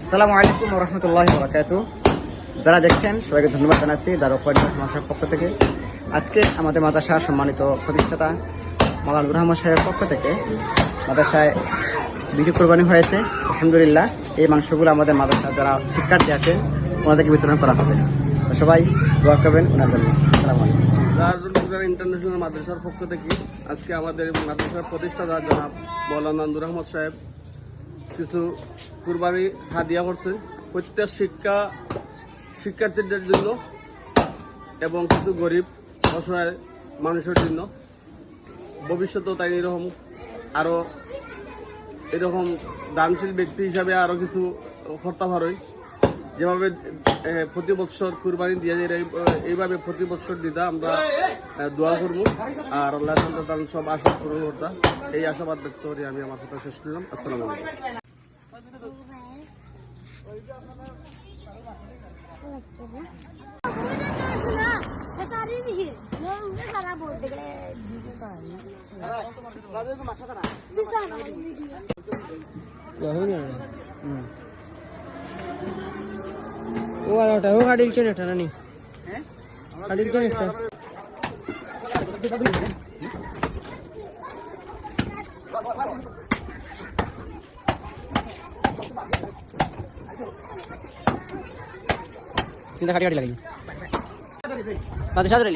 আসসালামু আলাইকুম ওয়া রাহমাতুল্লাহি ওয়া বারাকাতুহু। যারা দেখছেন সবাইকে ধন্যবাদ জানাচ্ছি দারুল মাদ্রাসার পক্ষ থেকে। আজকে আমাদের মাদ্রাসার সম্মানিত প্রতিষ্ঠাতা মাওলানা নূর আহমদ সাহেবের পক্ষ থেকে মাদ্রাসায় বিক্রি কোরবানি হয়েছে। আলহামদুলিল্লাহ, এই মাংসগুলো আমাদের মাদ্রাসার যারা শিক্ষার্থী আছেন ওনাদেরকে বিতরণ করা হবে। সবাই দোয়া করবেন ওনার জন্য। আসসালামু আলাইকুম। ইন্টারন্যাশনাল মাদ্রাসার পক্ষ থেকে আজকে আমাদের মাদ্রাসার প্রতিষ্ঠাতা জনাব মাওলানা নূর আহমদ সাহেব কিছু কুরবানি হাদিয়া করছে প্রত্যেক শিক্ষার্থীদের জন্য এবং কিছু গরিব অসহায় মানুষের জন্য। ভবিষ্যতেও তাই এরকম দানশীল ব্যক্তি হিসাবে আরো কিছু করতে পারে। যেভাবে প্রতি বছর কুরবানি দিয়ে এইভাবে প্রতি বছর দিতে আমরা দোয়া করবো আর আল্লাহ সব আশা পূরণ করতাম। এই আশাবাদ ব্যক্ত করে আমি আমার কথা শেষ করলাম। আসসালামু আলাইকুম। ও হাডিল চেন এটা নানি হাডিল চেন এটা চিন্তা কাটি কাটি লাগি বাদশাহ ধরে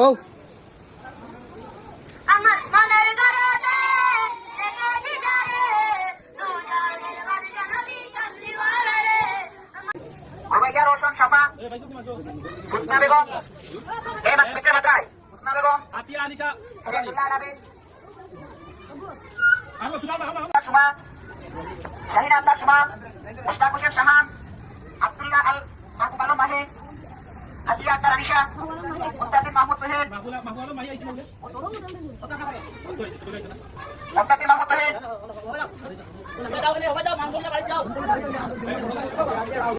ও रोशन शफा हुस्ना बेगम हेमंत मित्र बताए हुस्ना बेगम आतिया अनिका सुमा शाहीन अब्बास सुमा मुश्ताक हुसैन शहान अब्दुल्लाह अल महबूब आलम माहे हदिया अख्तर अनिशा मुंतजिर महमूद फहीद मुंतजिर महमूद फहीद